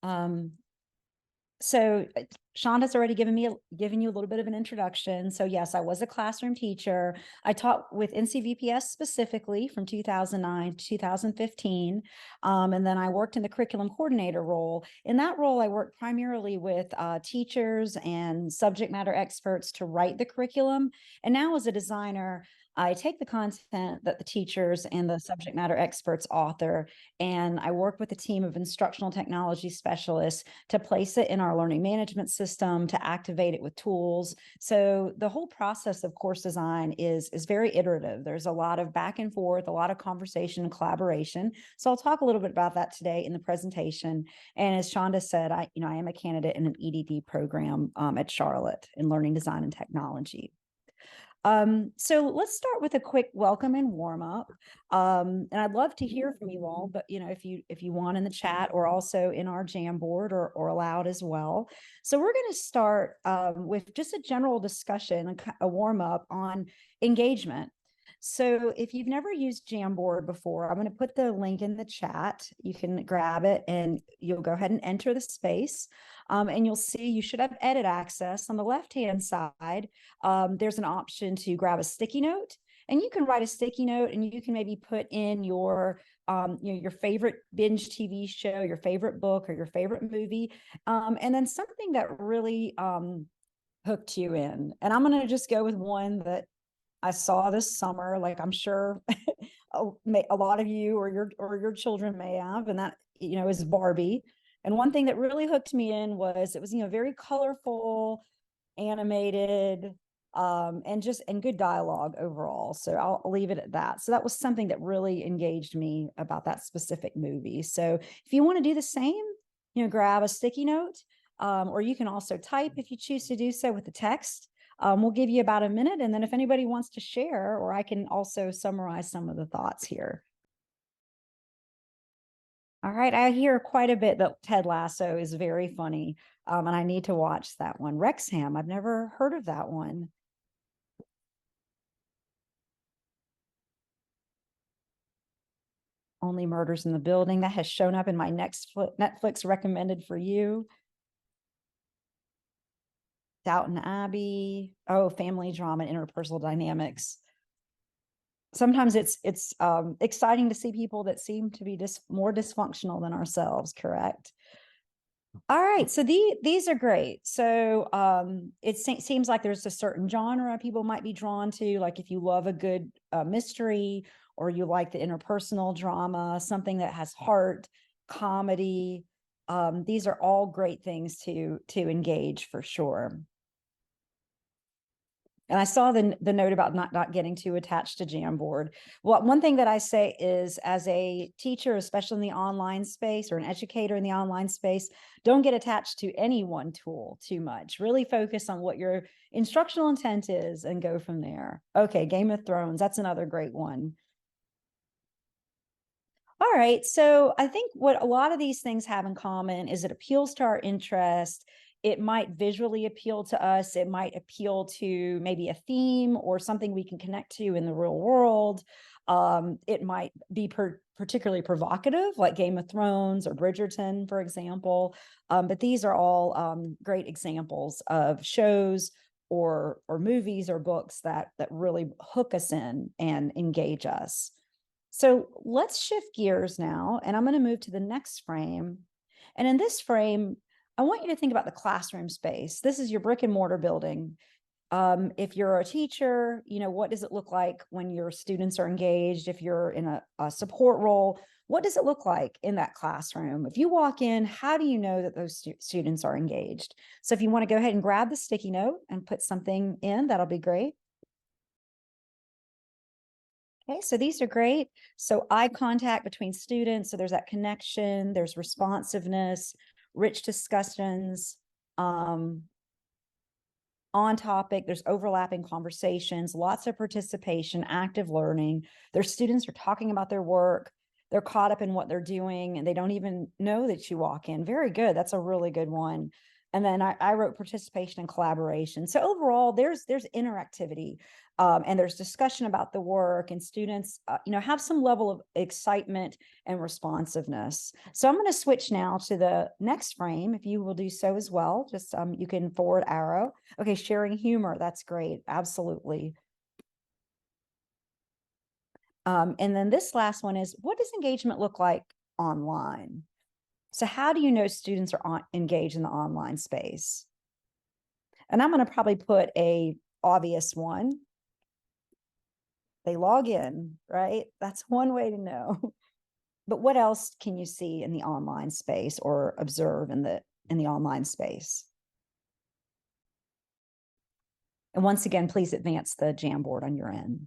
Um, so Shonda's already given you a little bit of an introduction. So yes, I was a classroom teacher. I taught with NCVPS specifically from 2009 to 2015. And then I worked in the curriculum coordinator role. In that role, I worked primarily with teachers and subject matter experts to write the curriculum. And now as a designer, I take the content that the teachers and the subject matter experts author, and I work with a team of instructional technology specialists to place it in our learning management system, to activate it with tools. So the whole process of course design is very iterative. There's a lot of back and forth, a lot of conversation and collaboration. So I'll talk a little bit about that today in the presentation. And as Shonda said, I am a candidate in an EDD program at Charlotte in learning design and technology. So let's start with a quick welcome and warm up. And I'd love to hear from you all, but if you want in the chat or also in our Jamboard or aloud as well. So we're going to start with just a general discussion, a warm up on engagement. So if you've never used Jamboard before, I'm going to put the link in the chat. You can grab it and you'll go ahead and enter the space. And you'll see you should have edit access. On the left-hand side, there's an option to grab a sticky note. And you can write a sticky note and you can maybe put in your favorite binge TV show, your favorite book, or your favorite movie. And then something that really hooked you in. And I'm going to just go with one that I saw this summer, like I'm sure a lot of you or your children may have, and that is Barbie. And one thing that really hooked me in was it was very colorful, animated, and good dialogue overall. So I'll leave it at that. So that was something that really engaged me about that specific movie. So if you want to do the same, grab a sticky note, or you can also type if you choose to do so with the text. We'll give you about a minute, and then if anybody wants to share, or I can also summarize some of the thoughts here. All right, I hear quite a bit that Ted Lasso is very funny, and I need to watch that one. Wrexham, I've never heard of that one. Only Murders in the Building, that has shown up in my Netflix recommended for you. Downton Abbey. Oh, family drama and interpersonal dynamics. Sometimes it's exciting to see people that seem to be more dysfunctional than ourselves, correct? All right, so these are great. So it seems like there's a certain genre people might be drawn to, like if you love a good mystery, or you like the interpersonal drama, something that has heart, comedy. These are all great things to engage for sure. And I saw the note about not getting too attached to Jamboard. Well, one thing that I say is, as a teacher, especially in the online space, or an educator in the online space, don't get attached to any one tool too much. Really focus on what your instructional intent is and go from there. Okay, Game of Thrones, that's another great one. All right, so I think what a lot of these things have in common is it appeals to our interest. It might visually appeal to us. It might appeal to maybe a theme or something we can connect to in the real world. It might be particularly provocative, like Game of Thrones or Bridgerton, for example. But these are all great examples of shows or movies or books that really hook us in and engage us. So let's shift gears now, and I'm going to move to the next frame. And in this frame, I want you to think about the classroom space. This is your brick and mortar building. If you're a teacher, what does it look like when your students are engaged? If you're in a support role, what does it look like in that classroom? If you walk in, how do you know that those students are engaged? So if you want to go ahead and grab the sticky note and put something in, that'll be great. Okay, so these are great. So eye contact between students. So there's that connection, there's responsiveness, rich discussions, on topic, there's overlapping conversations, lots of participation, active learning. Their students are talking about their work. They're caught up in what they're doing and they don't even know that you walk in. Very good. That's a really good one. And then I wrote participation and collaboration. So overall, there's interactivity, and there's discussion about the work, and students, have some level of excitement and responsiveness. So I'm going to switch now to the next frame, if you will do so as well. Just you can forward arrow. Okay, sharing humor. That's great. Absolutely. And then this last one is, what does engagement look like online? So how do you know students are engaged in the online space? And I'm going to probably put a obvious one. They log in, right? That's one way to know. But what else can you see in the online space or observe in the online space? And once again, please advance the Jamboard on your end.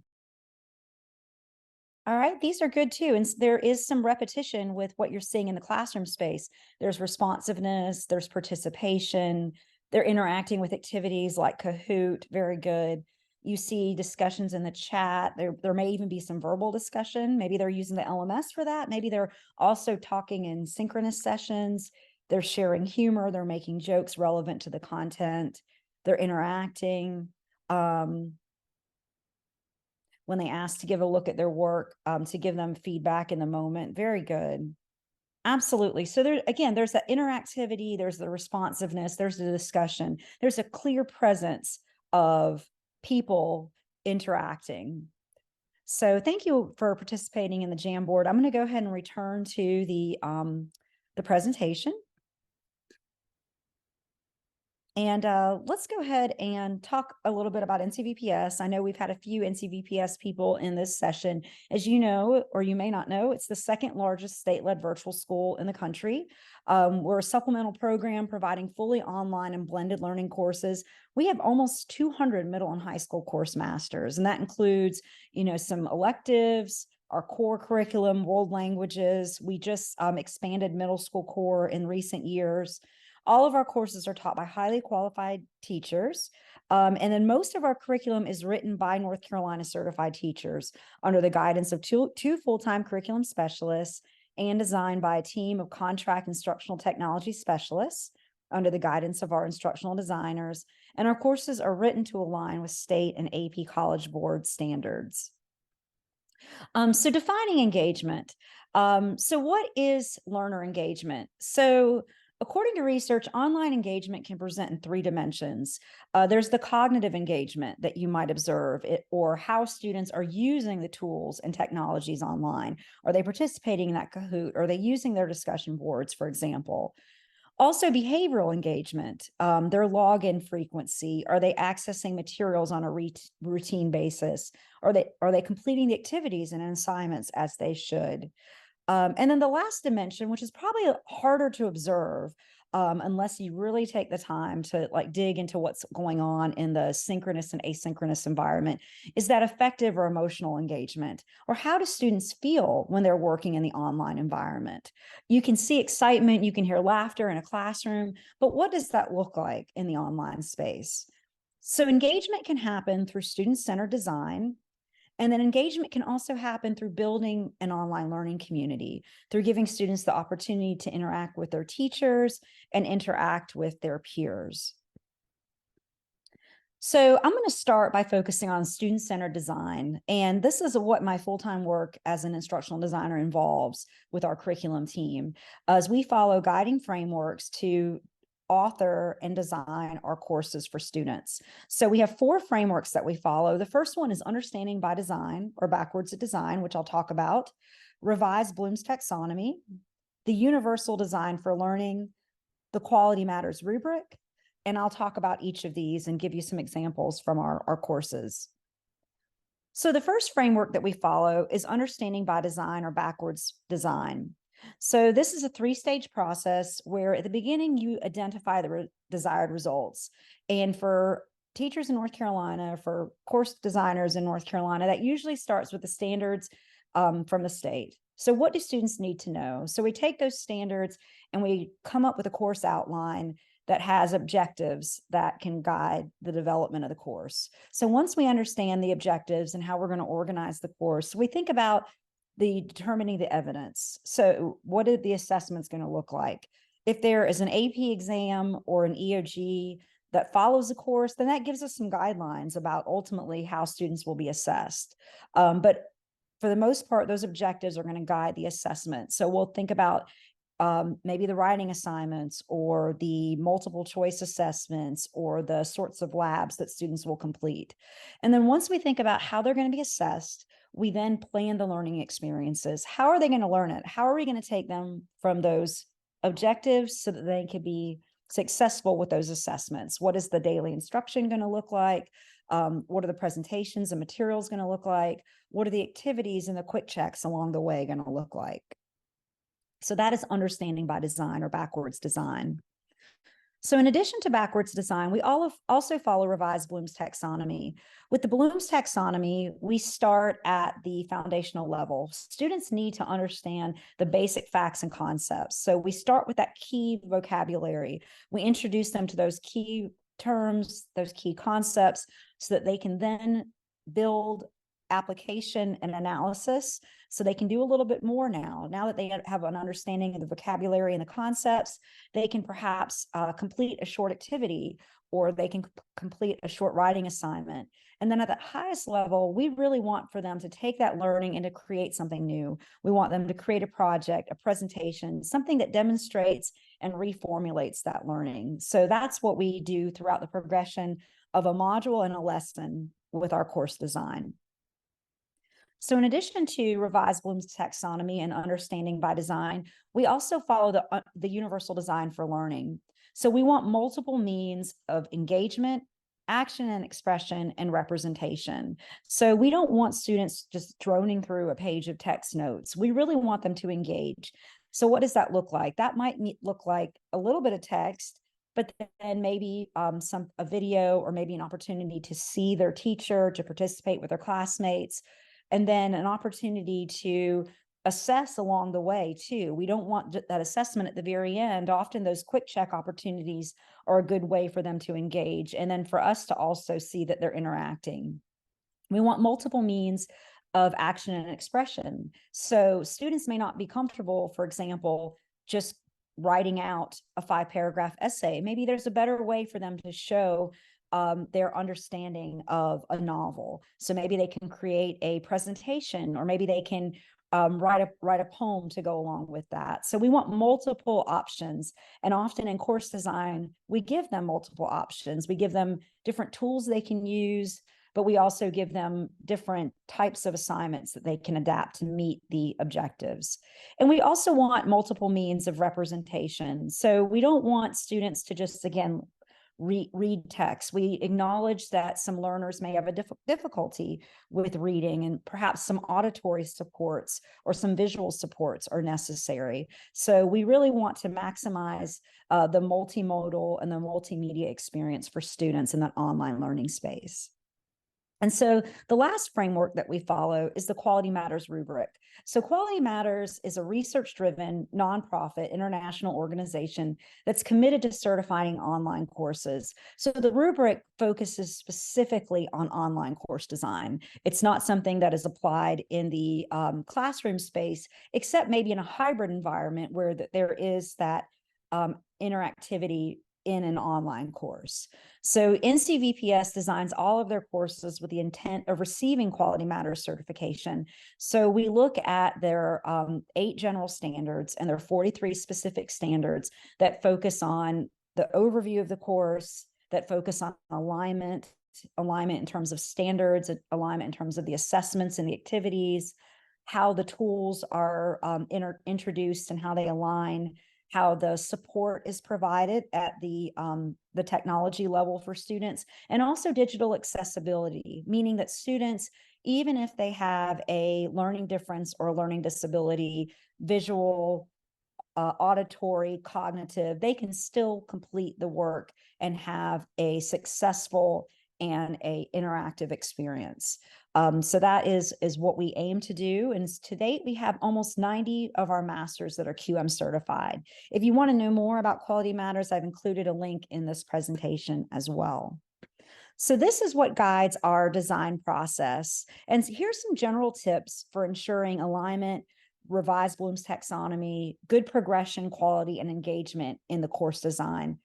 All right, these are good too. And there is some repetition with what you're seeing in the classroom space. There's responsiveness, there's participation, they're interacting with activities like Kahoot, very good. You see discussions in the chat. There may even be some verbal discussion. Maybe they're using the LMS for that. Maybe they're also talking in synchronous sessions. They're sharing humor. They're making jokes relevant to the content. They're interacting. When they ask to give a look at their work, to give them feedback in the moment. Very good. Absolutely. So there, again, there's that interactivity, there's the responsiveness, there's the discussion, there's a clear presence of people interacting. So thank you for participating in the Jamboard. I'm going to go ahead and return to the presentation. And let's go ahead and talk a little bit about NCVPS. I know we've had a few NCVPS people in this session. As you know, or you may not know, it's the second largest state-led virtual school in the country. We're a supplemental program providing fully online and blended learning courses. We have almost 200 middle and high school course masters, and that includes, some electives, our core curriculum, world languages. We just expanded middle school core in recent years. All of our courses are taught by highly qualified teachers. And then most of our curriculum is written by North Carolina certified teachers under the guidance of two full-time curriculum specialists, and designed by a team of contract instructional technology specialists under the guidance of our instructional designers. And our courses are written to align with state and AP College Board standards. So defining engagement. So what is learner engagement? So according to research, online engagement can present in three dimensions. There's the cognitive engagement that you might observe, or how students are using the tools and technologies online. Are they participating in that Kahoot? Are they using their discussion boards, for example? Also, behavioral engagement, their login frequency. Are they accessing materials on a routine basis? Are they completing the activities and assignments as they should? And then the last dimension, which is probably harder to observe, unless you really take the time to dig into what's going on in the synchronous and asynchronous environment, is that affective or emotional engagement, or how do students feel when they're working in the online environment? You can see excitement, you can hear laughter in a classroom, but what does that look like in the online space? So engagement can happen through student-centered design. And then engagement can also happen through building an online learning community, through giving students the opportunity to interact with their teachers and interact with their peers. So I'm going to start by focusing on student-centered design. And this is what my full-time work as an instructional designer involves with our curriculum team, as we follow guiding frameworks to author and design our courses for students. So we have 4 frameworks that we follow. The first one is understanding by design, or backwards at design, which I'll talk about, revise Bloom's taxonomy, the universal design for learning, the quality matters rubric, and I'll talk about each of these and give you some examples from our courses. So the first framework that we follow is understanding by design, or backwards design. So this is a 3-stage process where at the beginning you identify the desired results. And for teachers in North Carolina, for course designers in North Carolina, that usually starts with the standards from the state. So what do students need to know? So we take those standards and we come up with a course outline that has objectives that can guide the development of the course. So once we understand the objectives and how we're going to organize the course, we think about determining the evidence. So what are the assessments going to look like? if there is an AP exam or an EOG that follows the course, then that gives us some guidelines about ultimately how students will be assessed. But for the most part, those objectives are going to guide the assessment. So we'll think about maybe the writing assignments or the multiple choice assessments or the sorts of labs that students will complete. And then once we think about how they're going to be assessed, we then plan the learning experiences. How are they going to learn it? How are we going to take them from those objectives so that they can be successful with those assessments? What is the daily instruction going to look like? What are the presentations and materials going to look like? What are the activities and the quick checks along the way going to look like? So that is understanding by design or backwards design. So in addition to backwards design, we also follow revised Bloom's taxonomy. With the Bloom's taxonomy, we start at the foundational level. Students need to understand the basic facts and concepts. So we start with that key vocabulary. We introduce them to those key terms, those key concepts, so that they can then build application and analysis, so they can do a little bit more now that they have an understanding of the vocabulary and the concepts. They can perhaps complete a short activity, or they can complete a short writing assignment. And then at the highest level, we really want for them to take that learning and to create something new. We want them to create a project, a presentation, something that demonstrates and reformulates that learning. So that's what we do throughout the progression of a module and a lesson with our course design. So in addition to revised Bloom's taxonomy and understanding by design, we also follow the universal design for learning. So we want multiple means of engagement, action and expression, and representation. So we don't want students just droning through a page of text notes. We really want them to engage. So what does that look like? That might look like a little bit of text, but then maybe a video, or maybe an opportunity to see their teacher, to participate with their classmates, and then an opportunity to assess along the way too. We don't want that assessment at the very end. Often those quick check opportunities are a good way for them to engage, and then for us to also see that they're interacting. We want multiple means of action and expression. So students may not be comfortable, for example, just writing out a 5-paragraph essay. Maybe there's a better way for them to show their understanding of a novel. So maybe they can create a presentation, or maybe they can write a poem to go along with that. So we want multiple options. And often in course design, we give them multiple options. We give them different tools they can use, but we also give them different types of assignments that they can adapt to meet the objectives. And we also want multiple means of representation. So we don't want students to just, again, read text. We acknowledge that some learners may have a difficulty with reading, and perhaps some auditory supports or some visual supports are necessary. So we really want to maximize the multimodal and the multimedia experience for students in that online learning space. And so the last framework that we follow is the Quality Matters rubric. So Quality Matters is a research-driven, nonprofit international organization that's committed to certifying online courses. So the rubric focuses specifically on online course design. It's not something that is applied in the classroom space, except maybe in a hybrid environment where there is that interactivity in an online course. So NCVPS designs all of their courses with the intent of receiving Quality Matters certification. So we look at their 8 general standards and their 43 specific standards that focus on the overview of the course, that focus on alignment in terms of standards, alignment in terms of the assessments and the activities, how the tools are introduced and how they align, how the support is provided at the technology level for students, and also digital accessibility, meaning that students, even if they have a learning difference or a learning disability, visual, auditory, cognitive, they can still complete the work and have a successful and a interactive experience. So that is what we aim to do. And to date, we have almost 90 of our masters that are QM certified. If you want to know more about Quality Matters, I've included a link in this presentation as well. So this is what guides our design process. And here's some general tips for ensuring alignment, revise Bloom's taxonomy, good progression, quality, and engagement in the course design.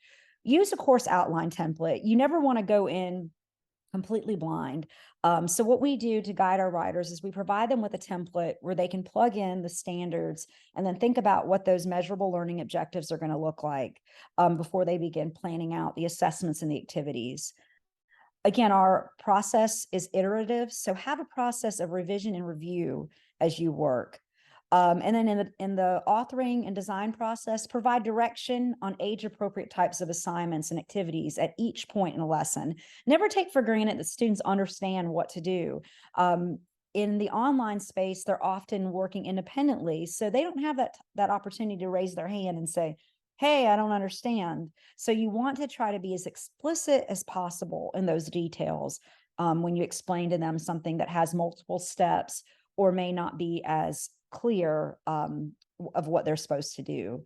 Use a course outline template. You never want to go in completely blind. So what we do to guide our writers is we provide them with a template where they can plug in the standards and then think about what those measurable learning objectives are going to look like before they begin planning out the assessments and the activities. Again, our process is iterative, so have a process of revision and review as you work. And then in the authoring and design process, provide direction on age-appropriate types of assignments and activities at each point in a lesson. Never take for granted that students understand what to do. In the online space, they're often working independently, so they don't have that opportunity to raise their hand and say, hey, I don't understand. So you want to try to be as explicit as possible in those details when you explain to them something that has multiple steps or may not be as clear of what they're supposed to do.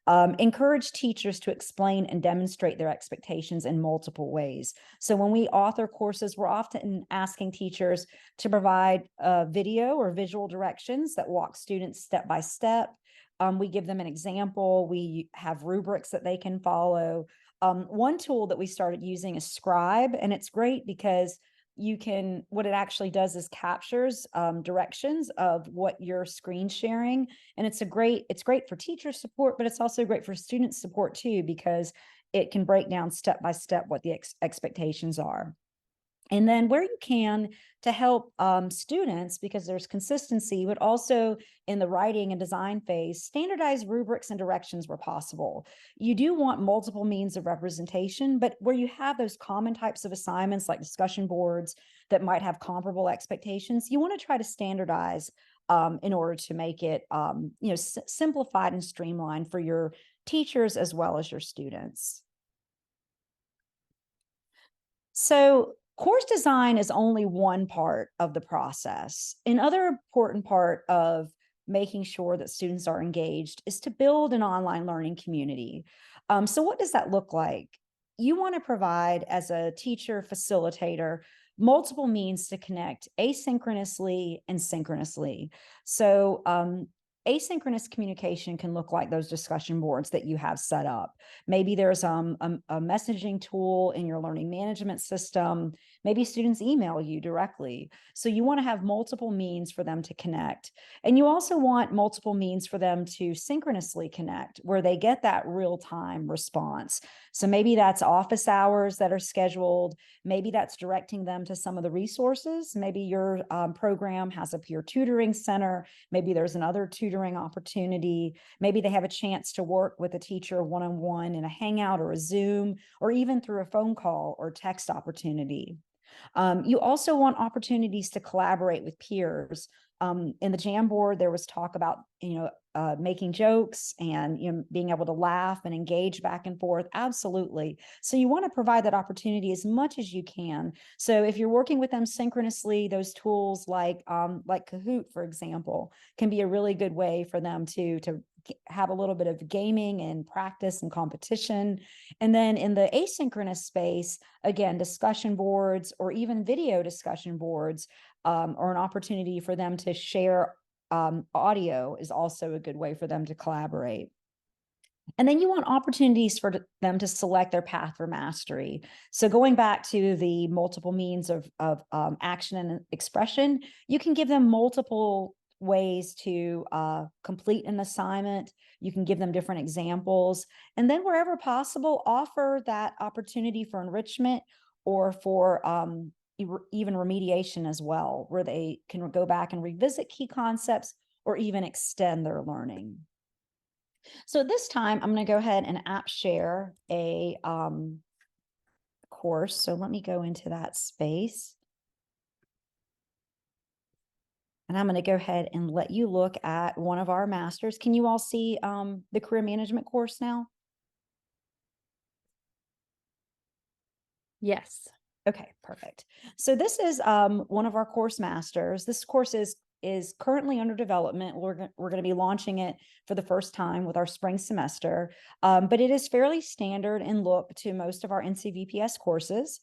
Encourage teachers to explain and demonstrate their expectations in multiple ways. So when we author courses, we're often asking teachers to provide video or visual directions that walk students step by step. We give them an example. We have rubrics that they can follow. One tool that we started using is Scribe, and it's great because what it actually does is captures directions of what you're screen sharing. And it's great for teacher support, but it's also great for student support too, because it can break down step by step what the expectations are. And then where you can, to help students, because there's consistency, but also in the writing and design phase, standardize rubrics and directions where possible. You do want multiple means of representation, but where you have those common types of assignments like discussion boards that might have comparable expectations, you want to try to standardize in order to make it simplified and streamlined for your teachers as well as your students. So course design is only one part of the process. Another important part of making sure that students are engaged is to build an online learning community. So what does that look like? You want to provide, as a teacher facilitator, multiple means to connect asynchronously and synchronously. So asynchronous communication can look like those discussion boards that you have set up. Maybe there's a messaging tool in your learning management system. Maybe students email you directly. So you want to have multiple means for them to connect. And you also want multiple means for them to synchronously connect, where they get that real-time response. So maybe that's office hours that are scheduled. Maybe that's directing them to some of the resources. Maybe your program has a peer tutoring center. Maybe there's another tutoring opportunity. Maybe they have a chance to work with a teacher one-on-one in a Hangout or a Zoom, or even through a phone call or text opportunity. You also want opportunities to collaborate with peers. In the Jamboard, there was talk about, making jokes and, being able to laugh and engage back and forth. Absolutely. So you want to provide that opportunity as much as you can. So if you're working with them synchronously, those tools like Kahoot, for example, can be a really good way for them to have a little bit of gaming and practice and competition. And then in the asynchronous space, again, discussion boards or even video discussion boards or an opportunity for them to share audio is also a good way for them to collaborate. And then you want opportunities for them to select their path for mastery. So going back to the multiple means of action and expression, you can give them multiple ways to complete an assignment. You can give them different examples. And then wherever possible, offer that opportunity for enrichment or for even remediation as well, where they can go back and revisit key concepts or even extend their learning. So this time I'm going to go ahead and app share a course. So let me go into that space. And I'm going to go ahead and let you look at one of our masters. Can you all see the career management course now? Yes. Okay, perfect. So this is one of our course masters. This course is currently under development. We're going to be launching it for the first time with our spring semester, but it is fairly standard in look to most of our NCVPS courses.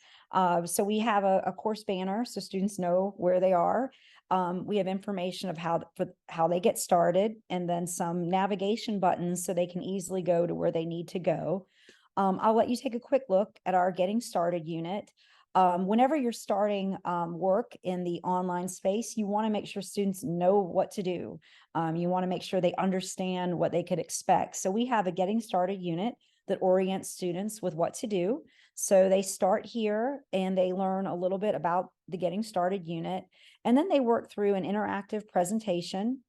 So we have a course banner so students know where they are. We have information of how they get started, and then some navigation buttons so they can easily go to where they need to go. I'll let you take a quick look at our Getting Started unit. Whenever you're starting work in the online space, you want to make sure students know what to do. You want to make sure they understand what they could expect. So we have a Getting Started unit that orients students with what to do. So they start here and they learn a little bit about the Getting Started unit, and then they work through an interactive presentation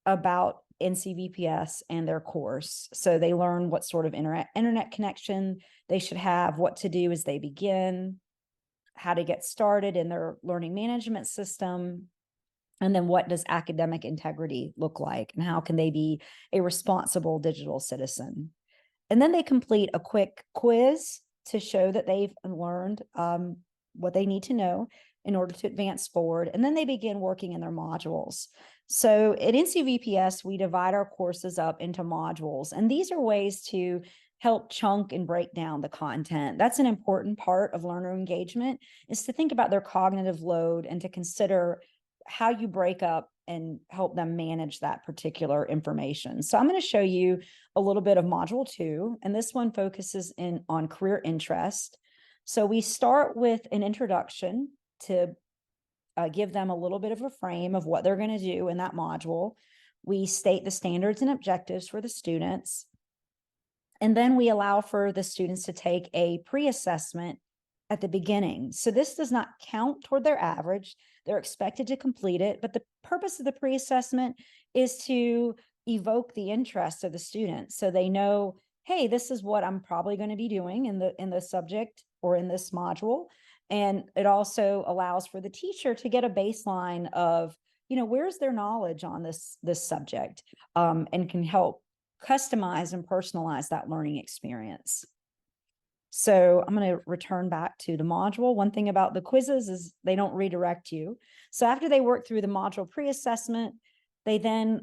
about NCVPS and their course. So they learn what sort of internet connection they should have, what to do as they begin, how to get started in their learning management system, and then what does academic integrity look like, and how can they be a responsible digital citizen. And then they complete a quick quiz to show that they've learned what they need to know in order to advance forward. And then they begin working in their modules. So at NCVPS, we divide our courses up into modules, and these are ways to help chunk and break down the content. That's an important part of learner engagement, is to think about their cognitive load and to consider how you break up and help them manage that particular information. So I'm going to show you a little bit of module 2, and this one focuses on career interest. So we start with an introduction to give them a little bit of a frame of what they're going to do in that module. We state the standards and objectives for the students. And then we allow for the students to take a pre-assessment at the beginning. So this does not count toward their average. They're expected to complete it, but the purpose of the pre-assessment is to evoke the interest of the students, so they know, hey, this is what I'm probably going to be doing in the subject or in this module. And it also allows for the teacher to get a baseline of, where's their knowledge on this subject, and can help customize and personalize that learning experience. So I'm going to return back to the module. One thing about the quizzes is they don't redirect you. So after they work through the module pre-assessment, they then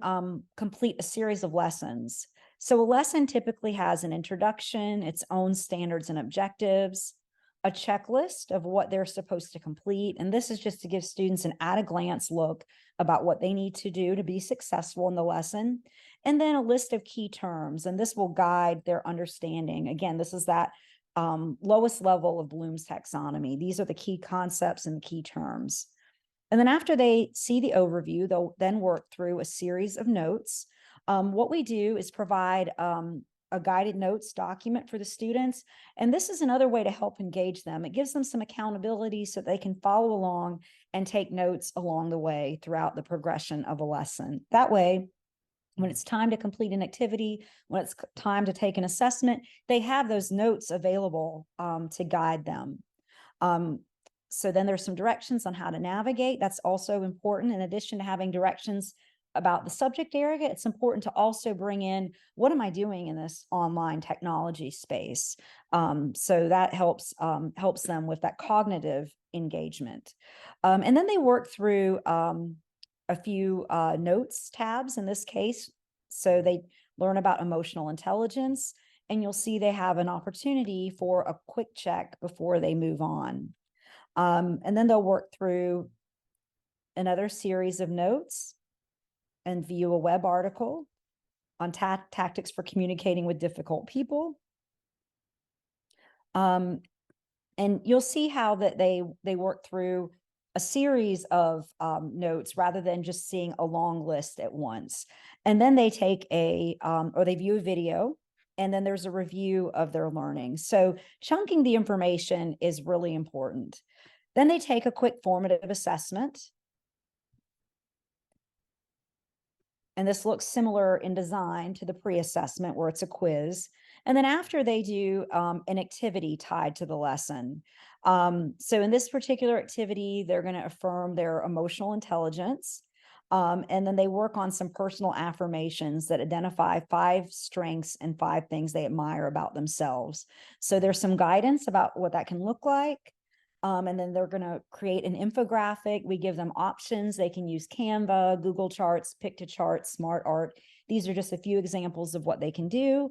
complete a series of lessons. So a lesson typically has an introduction, its own standards and objectives, a checklist of what they're supposed to complete. And this is just to give students an at-a-glance look about what they need to do to be successful in the lesson. And then a list of key terms, and this will guide their understanding. Again, this is that lowest level of Bloom's taxonomy. These are the key concepts and the key terms. And then after they see the overview, they'll then work through a series of notes. What we do is provide a guided notes document for the students. And this is another way to help engage them. It gives them some accountability so they can follow along and take notes along the way throughout the progression of a lesson. That way, when it's time to complete an activity, when it's time to take an assessment, they have those notes available to guide them. So then there's some directions on how to navigate. That's also important. In addition to having directions about the subject area, it's important to also bring in, what am I doing in this online technology space? So that helps them with that cognitive engagement. And then they work through a few notes tabs in this case. So they learn about emotional intelligence, and you'll see they have an opportunity for a quick check before they move on. And then they'll work through another series of notes and view a web article on tactics for communicating with difficult people. And you'll see how that they work through a series of notes rather than just seeing a long list at once. And then they take or they view a video, and then there's a review of their learning. So chunking the information is really important. Then they take a quick formative assessment. And this looks similar in design to the pre-assessment, where it's a quiz. And then after, they do an activity tied to the lesson. So in this particular activity, they're going to affirm their emotional intelligence. And then they work on some personal affirmations that identify 5 strengths and 5 things they admire about themselves. So there's some guidance about what that can look like. And then they're going to create an infographic. We give them options. They can use Canva, Google Charts, Pictochart, SmartArt. These are just a few examples of what they can do.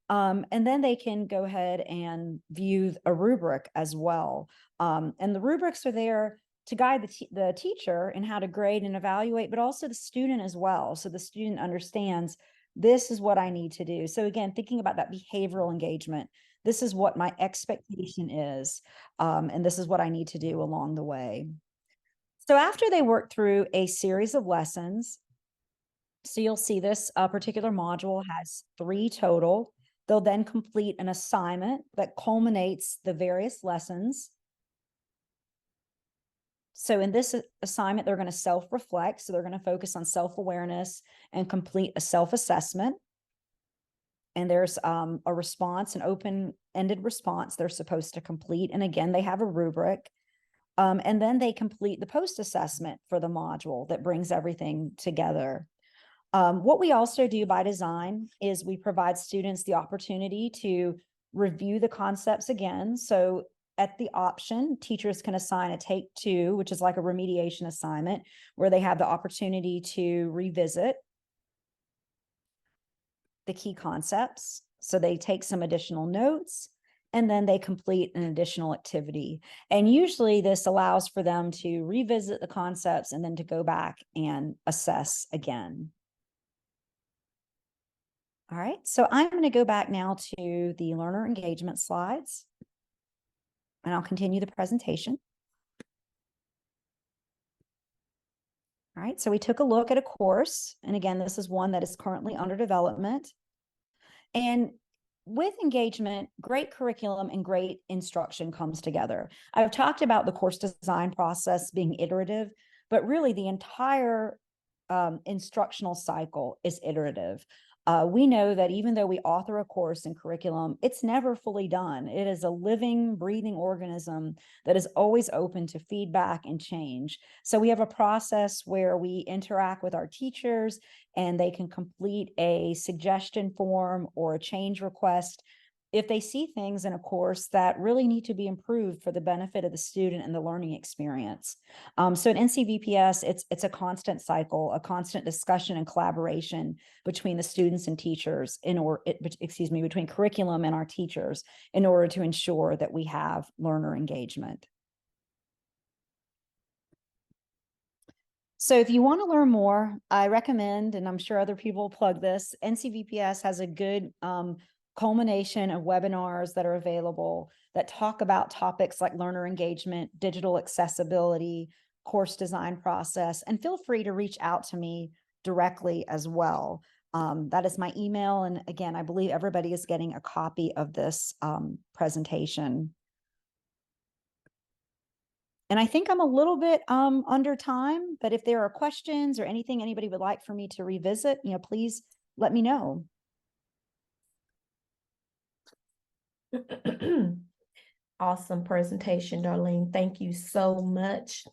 And then they can go ahead and view a rubric as well. And the rubrics are there to guide the teacher in how to grade and evaluate, but also the student as well. So the student understands this is what I need to do. So again, thinking about that behavioral engagement, this is what my expectation is, and this is what I need to do along the way. So after they work through a series of lessons, so you'll see this particular module has 3 total. They'll then complete an assignment that culminates the various lessons. So in this assignment, they're going to self-reflect. So they're going to focus on self-awareness and complete a self-assessment. And there's a response, an open-ended response they're supposed to complete. And again, they have a rubric. And then they complete the post-assessment for the module that brings everything together. What we also do by design is we provide students the opportunity to review the concepts again. So at the option, teachers can assign a take 2, which is like a remediation assignment, where they have the opportunity to revisit the key concepts. So they take some additional notes and then they complete an additional activity. And usually this allows for them to revisit the concepts and then to go back and assess again. All right, so I'm going to go back now to the learner engagement slides, and I'll continue the presentation. All right, so we took a look at a course, and again, this is one that is currently under development. And with engagement, great curriculum and great instruction comes together. I've talked about the course design process being iterative, but really the entire instructional cycle is iterative. We know that even though we author a course and curriculum, it's never fully done. It is a living, breathing organism that is always open to feedback and change. So we have a process where we interact with our teachers and they can complete a suggestion form or a change request if they see things in a course that really need to be improved for the benefit of the student and the learning experience. So at NCVPS, it's a constant cycle, a constant discussion and collaboration between the students and teachers between curriculum and our teachers in order to ensure that we have learner engagement. So if you want to learn more, I recommend, and I'm sure other people plug this, NCVPS has a good culmination of webinars that are available that talk about topics like learner engagement, digital accessibility, course design process, and feel free to reach out to me directly as well. That is my email. And again, I believe everybody is getting a copy of this presentation. And I think I'm a little bit under time, but if there are questions or anything anybody would like for me to revisit, please let me know. Awesome presentation, Darlene. Thank you so much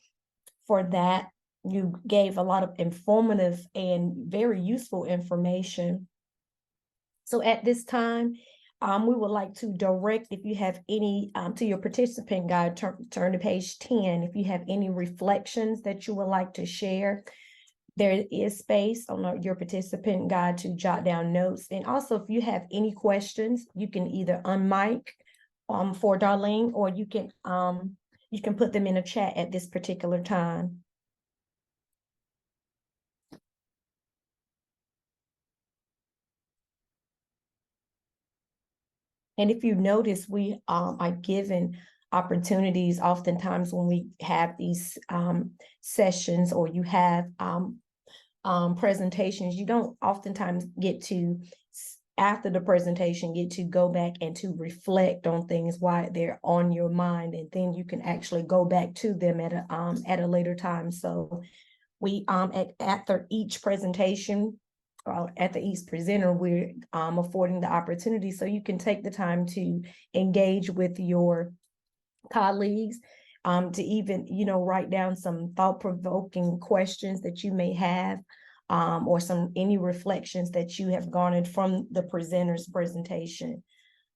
for that. You gave a lot of informative and very useful information. So at this time, we would like to direct, if you have any, to your participant guide, turn to page 10. If you have any reflections that you would like to share, there is space on your participant guide to jot down notes. And also, if you have any questions, you can either unmic for Darlene, or you can put them in a chat at this particular time. And if you notice, we are given opportunities oftentimes when we have these sessions, or you have presentations, you don't oftentimes get to, after the presentation, get to go back and to reflect on things while they're on your mind, and then you can actually go back to them at a later time. So we after each presentation, at each presenter, we're affording the opportunity so you can take the time to engage with your colleagues, to even write down some thought-provoking questions that you may have, or any reflections that you have garnered from the presenter's presentation.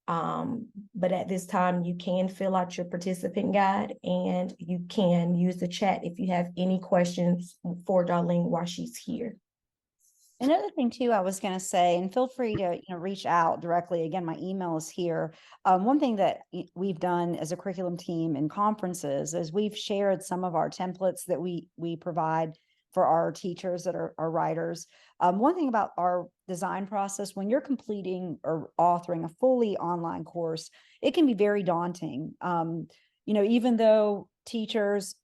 But at this time, you can fill out your participant guide, and you can use the chat if you have any questions for Darlene while she's here. Another thing too, I was going to say, and feel free to, reach out directly. Again, my email is here. One thing that we've done as a curriculum team in conferences is we've shared some of our templates that we provide for our teachers that are writers. One thing about our design process, when you're completing or authoring a fully online course, it can be very daunting. Even though teachers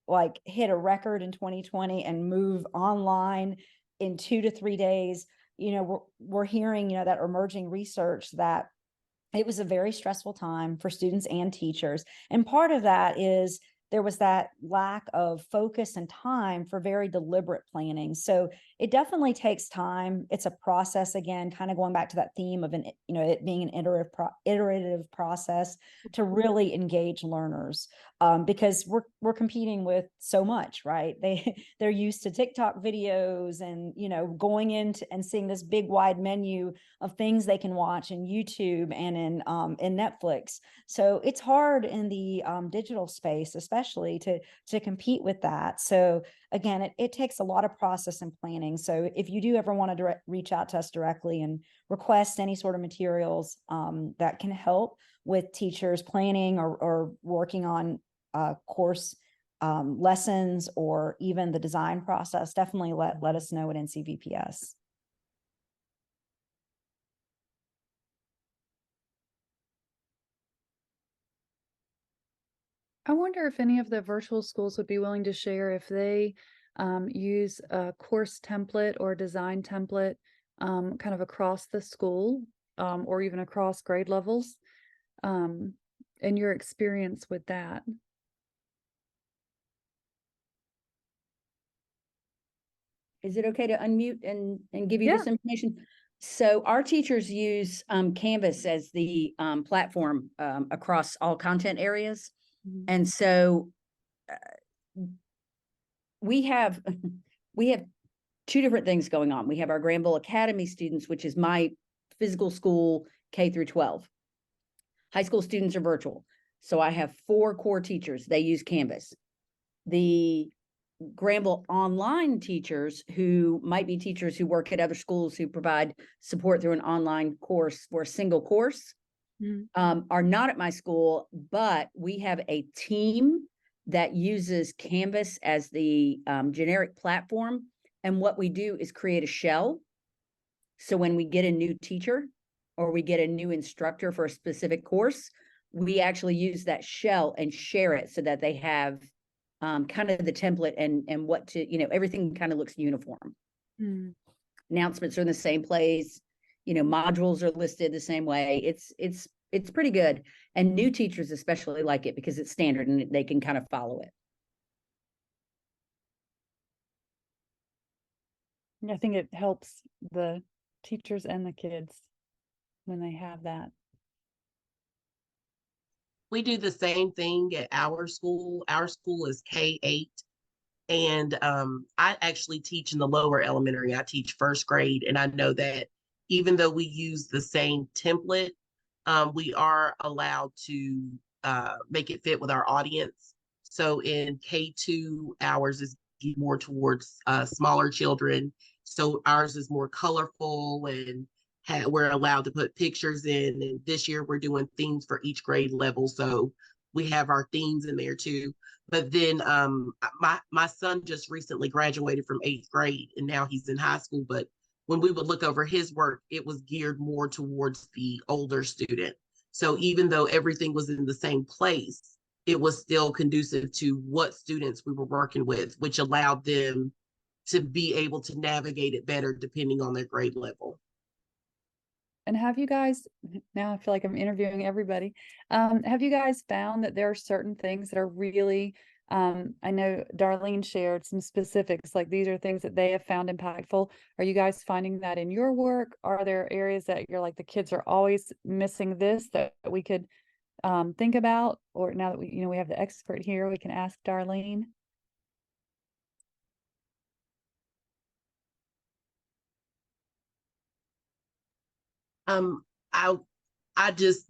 like hit a record in 2020 and move online in 2 to 3 days, we're hearing, that emerging research that it was a very stressful time for students and teachers. And part of that is there was that lack of focus and time for very deliberate planning. So it definitely takes time. It's a process, again, kind of going back to that theme of it being an iterative process to really engage learners, because we're competing with so much, right? They're used to TikTok videos and going into and seeing this big wide menu of things they can watch in YouTube and in Netflix. So it's hard in the digital space, especially to compete with that. So again, it takes a lot of process and planning. So if you do ever want to reach out to us directly and request any sort of materials that can help with teachers planning or working on course lessons or even the design process, definitely let us know at NCVPS. I wonder if any of the virtual schools would be willing to share if they use a course template or design template kind of across the school or even across grade levels, and your experience with that. Is it okay to unmute and give you Yeah. this information? So our teachers use Canvas as the platform across all content areas. Mhm. And so we have two different things going on. We have our Granville Academy students, which is my physical school K through 12. High school students are virtual. So I have 4 core teachers. They use Canvas. The Granville online teachers, who might be teachers who work at other schools who provide support through an online course or a single course, are not at my school, but we have a team that uses Canvas as the generic platform. And what we do is create a shell. So when we get a new teacher or we get a new instructor for a specific course, we actually use that shell and share it so that they have kind of the template and what to, everything kind of looks uniform. Announcements are in the same place, modules are listed the same way. It's pretty good. And new teachers especially like it because it's standard and they can kind of follow it. I think it helps the teachers and the kids when they have that. We do the same thing at our school. Our school is K-8. And I actually teach in the lower elementary. I teach first grade. And I know that even though we use the same template, we are allowed to make it fit with our audience. So in K2, ours is more towards smaller children. So ours is more colorful and we're allowed to put pictures in. And this year we're doing themes for each grade level. So we have our themes in there too. But then my son just recently graduated from 8th grade and now he's in high school. But when we would look over his work, it was geared more towards the older student. So even though everything was in the same place, it was still conducive to what students we were working with, which allowed them to be able to navigate it better depending on their grade level. And have you guys, now I feel like I'm interviewing everybody. Have you guys found that there are certain things that are really, I know Darlene shared some specifics, like these are things that they have found impactful. Are you guys finding that in your work? Are there areas that you're like, the kids are always missing this that we could think about? Or now that we have the expert here, we can ask Darlene.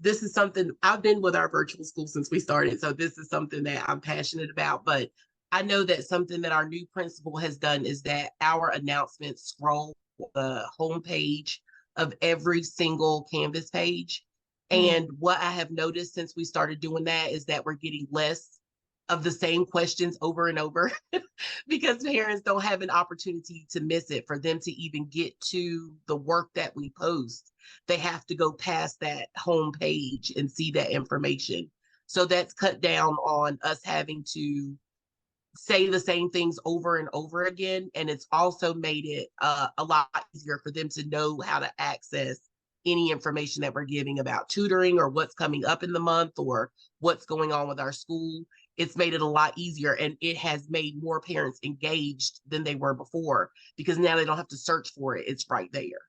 This is something I've been with our virtual school since we started. So this is something that I'm passionate about, but I know that something that our new principal has done is that our announcements scroll the homepage of every single Canvas page. Mm. And what I have noticed since we started doing that is that we're getting less of the same questions over and over because parents don't have an opportunity to miss it. For them to even get to the work that we post, they have to go past that home page and see that information. So that's cut down on us having to say the same things over and over again. And it's also made it a lot easier for them to know how to access any information that we're giving about tutoring or what's coming up in the month or what's going on with our school. It's made it a lot easier, and it has made more parents engaged than they were before because now they don't have to search for it. It's right there.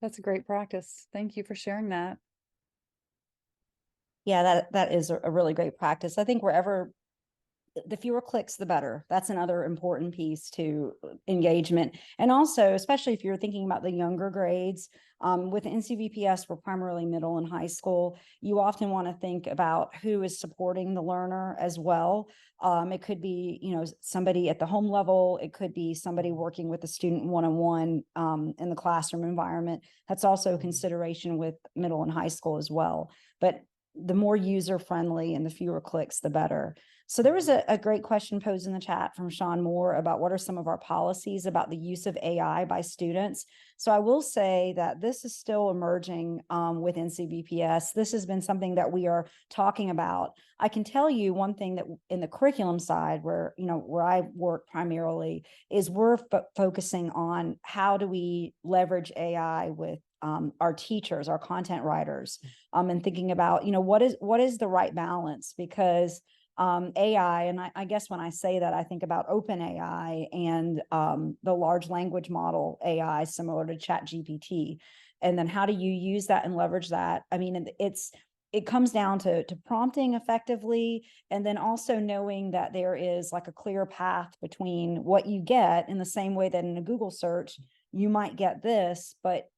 That's a great practice. Thank you for sharing that. Yeah, that is a really great practice. I think wherever the fewer clicks, the better. That's another important piece to engagement. And also, especially if you're thinking about the younger grades, with NCVPS, we're primarily middle and high school. You often want to think about who is supporting the learner as well. It could be, somebody at the home level. It could be somebody working with the student one-on-one in the classroom environment. That's also a consideration with middle and high school as well. But the more user-friendly and the fewer clicks, the better. So there was a great question posed in the chat from Sean Moore about what are some of our policies about the use of AI by students. So I will say that this is still emerging with NCVPS. This has been something that we are talking about. I can tell you one thing that in the curriculum side where I work primarily is we're focusing on how do we leverage AI with our teachers, our content writers, and thinking about, what is the right balance, because AI, and I guess when I say that, I think about open AI and the large language model AI similar to ChatGPT. And then how do you use that and leverage that? I mean, it comes down to prompting effectively, and then also knowing that there is like a clear path between what you get, in the same way that in a Google search, you might get this, but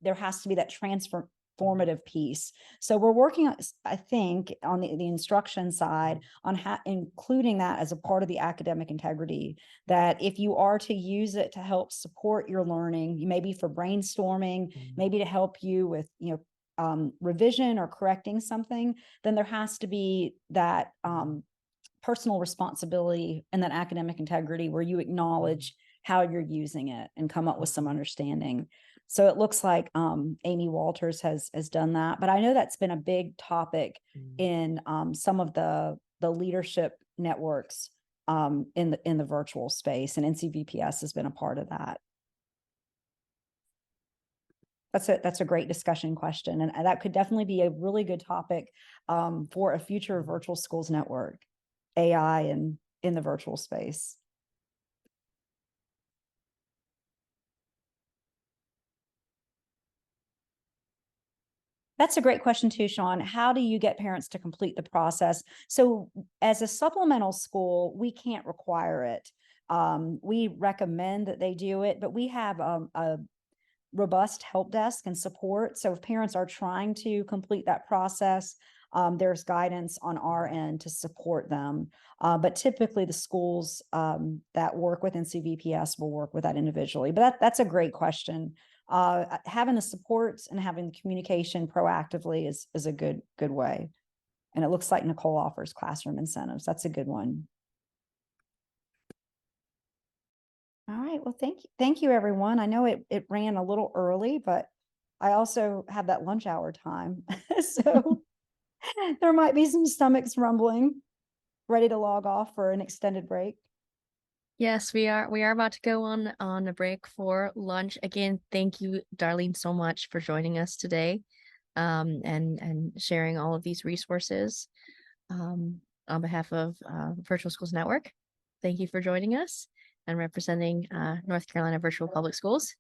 there has to be that transformative piece. So we're working on, I think, on the instruction side on how including that as a part of the academic integrity, that if you are to use it to help support your learning, maybe for brainstorming, maybe to help you with, revision or correcting something, then there has to be that personal responsibility and that academic integrity where you acknowledge how you're using it and come up with some understanding. So it looks like Amy Walters has done that, but I know that's been a big topic in some of the leadership networks in the virtual space, and NCVPS has been a part of that. That's a great discussion question, and that could definitely be a really good topic for a future virtual schools network, AI and in the virtual space. That's a great question too, Sean. How do you get parents to complete the process? So as a supplemental school, we can't require it. We recommend that they do it, but we have a robust help desk and support. So if parents are trying to complete that process, there's guidance on our end to support them. But typically the schools that work with NCVPS will work with that individually. But that's a great question. Having the supports and having the communication proactively is a good way. And it looks like Nicole offers classroom incentives. That's a good one. All right. Well, thank you, everyone. I know it ran a little early, but I also have that lunch hour time. So there might be some stomachs rumbling, ready to log off for an extended break. Yes, we are about to go on a break for lunch. Again, thank you, Darlene, so much for joining us today, and sharing all of these resources on behalf of Virtual Schools Network. Thank you for joining us and representing North Carolina Virtual Public Schools.